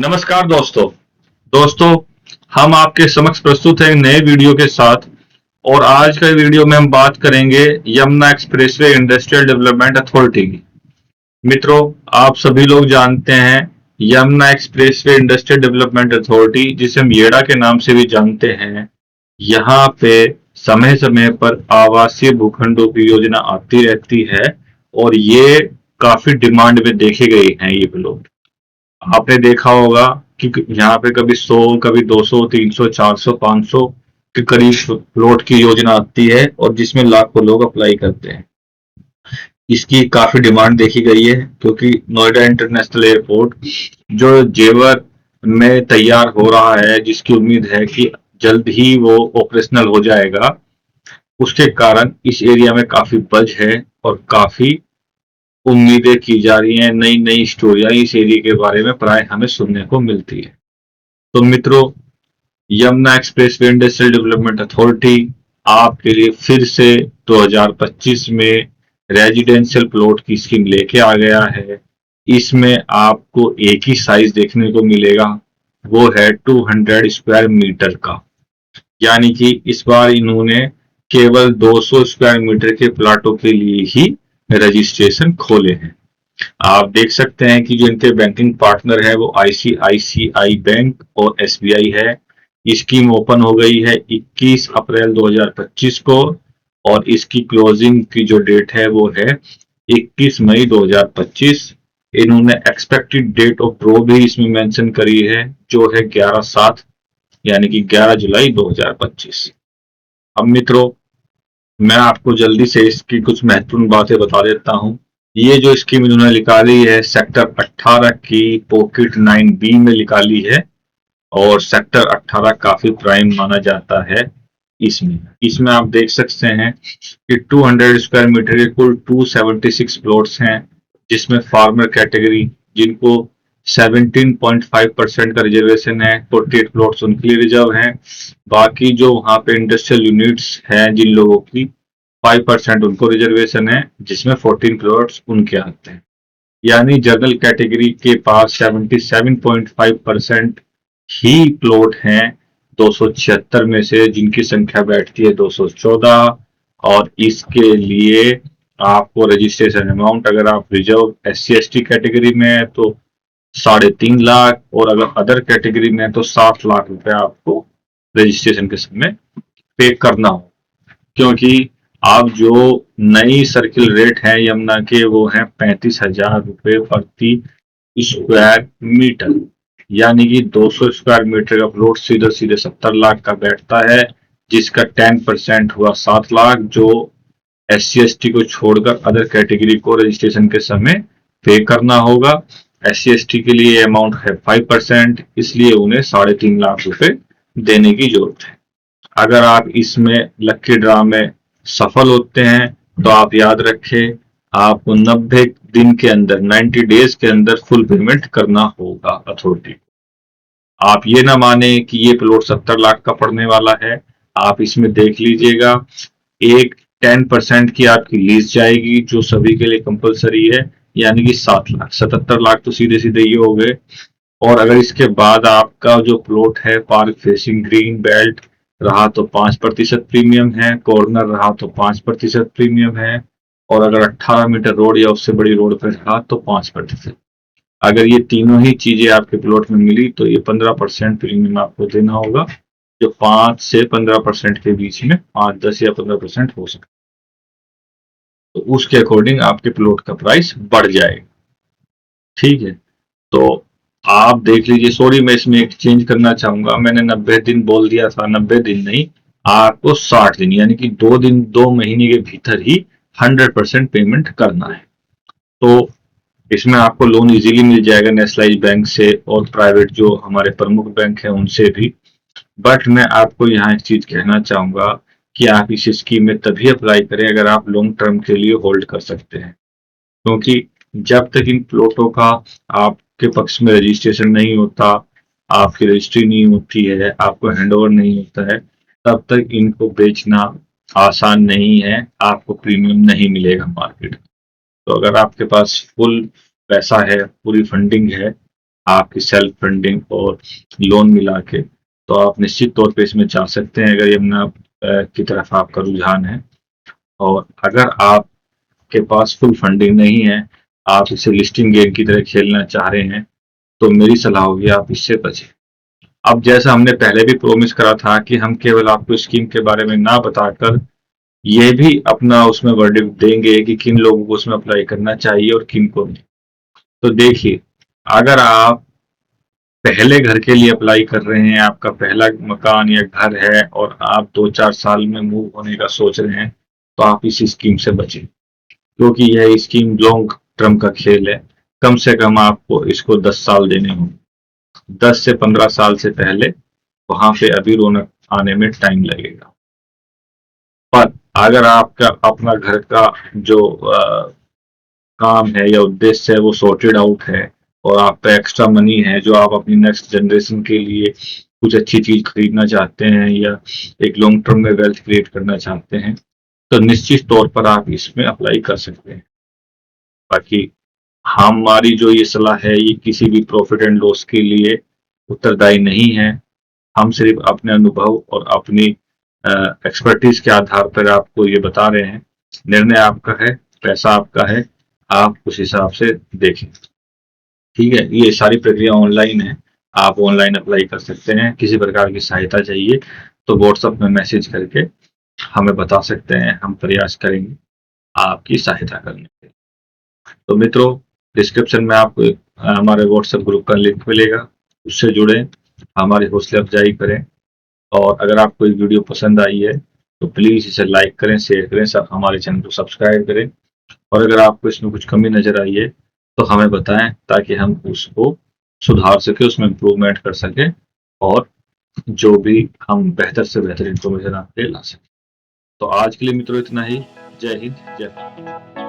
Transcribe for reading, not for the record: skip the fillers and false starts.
नमस्कार दोस्तों हम आपके समक्ष प्रस्तुत हैं एक नए वीडियो के साथ। और आज का वीडियो में हम बात करेंगे Yamuna expressway industrial development authority की। मित्रों, आप सभी लोग जानते हैं Yamuna expressway industrial development authority, जिसे हम येडा के नाम से भी जानते हैं। यहाँ पे समय समय पर आवासीय भूखंडों की योजना आती रहती है और ये काफी डिमांड में देखे गए हैं ये प्लॉट। आपने देखा होगा कि यहाँ पे कभी 100, कभी 200, 300, 400, 500 के करीब प्लॉट की योजना आती है और जिसमें लाखों लोग अप्लाई करते हैं। इसकी काफी डिमांड देखी गई है क्योंकि नोएडा इंटरनेशनल एयरपोर्ट जो जेवर में तैयार हो रहा है, जिसकी उम्मीद है कि जल्द ही वो ऑपरेशनल हो जाएगा, उसके कारण इस एरिया में काफी बज है और काफी उम्मीदें की जा रही हैं। नई नई स्टोरियां इस एरिया के बारे में प्राय हमें सुनने को मिलती है। तो मित्रों, Yamuna expressway industrial development authority आपके लिए फिर से 2025 में रेजिडेंशियल प्लॉट की स्कीम लेके आ गया है। इसमें आपको एक ही साइज देखने को मिलेगा, वो है 200 स्क्वायर मीटर का। यानी कि इस बार इन्होंने केवल 200 स्क्वायर मीटर के प्लाटों के लिए ही रजिस्ट्रेशन खोले हैं। आप देख सकते हैं कि जो इनके बैंकिंग पार्टनर है वो आईसीआईसीआई बैंक और एसबीआई है। स्कीम ओपन हो गई है 21 अप्रैल 2025 को और इसकी क्लोजिंग की जो डेट है वो है 21 मई 2025। इन्होंने एक्सपेक्टेड डेट ऑफ ड्रॉ भी इसमें मेंशन करी है, जो है 11/7, यानी कि 11 जुलाई 2025। अब मित्रों, मैं आपको जल्दी से इसकी कुछ महत्वपूर्ण बातें बता देता हूँ। ये जो स्कीम इन्होंने निकाली है सेक्टर 18 की पॉकेट 9B में निकाली है और सेक्टर 18 काफी प्राइम माना जाता है। इसमें इसमें आप देख सकते हैं कि 200 स्क्वायर मीटर के कुल 276 प्लॉट्स हैं, जिसमें फार्मर कैटेगरी जिनको 17.5% का रिजर्वेशन है, 48 प्लॉट्स उनके लिए रिजर्व हैं। बाकी जो वहाँ पे इंडस्ट्रियल यूनिट्स हैं जिन लोगों की 5% उनको रिजर्वेशन है, जिसमें 14 प्लॉट्स उनके आते हैं। यानी जनरल कैटेगरी के पास 77.5% ही प्लॉट हैं 276 में से, जिनकी संख्या बैठती है 214। और इसके लिए आपको रजिस्ट्रेशन अमाउंट, अगर आप रिजर्व SC ST कैटेगरी में है तो 3.5 लाख, और अगर अदर कैटेगरी में है तो 7 लाख रुपए आपको रजिस्ट्रेशन के समय पे करना हो। क्योंकि अब जो नई सर्किल रेट है यमुना के वो है 35,000 रुपए प्रति स्क्वायर मीटर। यानी कि 200 स्क्वायर मीटर का प्लॉट सीधे सीधे 70 लाख का बैठता है, जिसका 10% हुआ 7 लाख, जो SC ST को छोड़कर अदर कैटेगरी को रजिस्ट्रेशन के समय पे करना होगा। SC ST के लिए अमाउंट है 5%, इसलिए उन्हें 3.5 लाख रुपए देने की जरूरत है। अगर आप इसमें लक्की ड्रा में सफल होते हैं तो आप याद रखें, आपको 90 दिन के अंदर, 90 डेज के अंदर फुल पेमेंट करना होगा अथॉरिटी। आप ये ना माने कि ये प्लॉट 70 लाख का पड़ने वाला है। आप इसमें देख लीजिएगा, एक 10% की आपकी लीज जाएगी जो सभी के लिए कंपलसरी है, यानी कि 7 लाख। 77 लाख तो सीधे सीधे ये हो गए। और अगर इसके बाद आपका जो प्लॉट है पार्क फेसिंग ग्रीन बेल्ट रहा तो 5% प्रीमियम है, कॉर्नर रहा तो 5% प्रीमियम है, और अगर 18 मीटर रोड या उससे बड़ी रोड पर रहा तो 5%। अगर ये तीनों ही चीजें आपके प्लॉट में मिली तो ये 15% प्रीमियम आपको देना होगा, जो 5 से 15% के बीच में, 5, 10 या 15% हो सकता है। तो उसके अकॉर्डिंग आपके प्लॉट का प्राइस बढ़ जाएगा। ठीक है, तो आप देख लीजिए। सॉरी, मैं इसमें एक चेंज करना चाहूंगा, मैंने 90 दिन बोल दिया था। 90 दिन नहीं, आपको 60 दिन, यानी कि 2 दिन, 2 महीने के भीतर ही 100% पेमेंट करना है। तो इसमें आपको लोन इजीली मिल जाएगा नेशनलाइज बैंक से और प्राइवेट जो हमारे प्रमुख बैंक है उनसे भी। बट मैं आपको यहाँ एक चीज कहना चाहूंगा कि आप इस स्कीम में तभी अप्लाई करें अगर आप लॉन्ग टर्म के लिए होल्ड कर सकते हैं। क्योंकि जब तक इन प्लॉटों का आपके पक्ष में रजिस्ट्रेशन नहीं होता, आपकी रजिस्ट्री नहीं होती है, आपको हैंडओवर नहीं होता है, तब तक इनको बेचना आसान नहीं है, आपको प्रीमियम नहीं मिलेगा मार्केट। तो अगर आपके पास फुल पैसा है, पूरी फंडिंग है, आपकी सेल्फ फंडिंग और लोन मिला के, तो आप निश्चित तौर पे इसमें जा सकते हैं अगर यमुना की तरफ आपका रुझान है। और अगर आपके पास फुल फंडिंग नहीं है, आप इसे लिस्टिंग गेम की तरह खेलना चाह रहे हैं, तो मेरी सलाह होगी आप इससे बचें। अब जैसा हमने पहले भी प्रोमिस करा था कि हम केवल आपको स्कीम के बारे में ना बताकर ये भी अपना उसमें वर्डिक्ट देंगे कि किन लोगों को उसमें अप्लाई करना चाहिए और किन को नहीं। तो देखिए, अगर आप पहले घर के लिए अप्लाई कर रहे हैं, आपका पहला मकान या घर है और आप 2-4 साल में मूव होने का सोच रहे हैं, तो आप इस स्कीम से बचें, क्योंकि यह स्कीम लॉन्ग टर्म का खेल है। कम से कम आपको इसको 10 साल देने होंगे। 10 से 15 साल से पहले वहां पे अभी रौनक आने में टाइम लगेगा। पर अगर आपका अपना घर का जो काम है या उद्देश्य है वो सॉर्टेड आउट है और आप पे एक्स्ट्रा मनी है जो आप अपनी नेक्स्ट जनरेशन के लिए कुछ अच्छी चीज खरीदना चाहते हैं या एक लॉन्ग टर्म में वेल्थ क्रिएट करना चाहते हैं, तो निश्चित तौर पर आप इसमें अप्लाई कर सकते हैं। बाकी हमारी जो ये सलाह है ये किसी भी प्रॉफिट एंड लॉस के लिए उत्तरदायी नहीं है। हम सिर्फ अपने अनुभव और अपनी एक्सपर्टीज के आधार पर आपको ये बता रहे हैं। निर्णय आपका है, पैसा आपका है, आप उस हिसाब से देखें। ठीक है, ये सारी प्रक्रिया ऑनलाइन है, आप ऑनलाइन अप्लाई कर सकते हैं। किसी प्रकार की सहायता चाहिए तो व्हाट्सएप में मैसेज करके हमें बता सकते हैं, हम प्रयास करेंगे आपकी सहायता करने के। तो मित्रों, डिस्क्रिप्शन में आपको हमारे व्हाट्सएप ग्रुप का लिंक मिलेगा, उससे जुड़ें, हमारी हौसला अफजाई करें। और अगर आपको ये वीडियो पसंद आई है तो प्लीज़ इसे लाइक करें, शेयर करें, सब हमारे चैनल को सब्सक्राइब करें। और अगर आपको इसमें कुछ कमी नज़र आई है तो हमें बताएं ताकि हम उसको सुधार सकें, उसमें इम्प्रूवमेंट कर सकें और जो भी हम बेहतर से बेहतर इन्फॉर्मेशन आपके लिए ला सकें। तो आज के लिए मित्रों इतना ही। जय हिंद, जय भारत।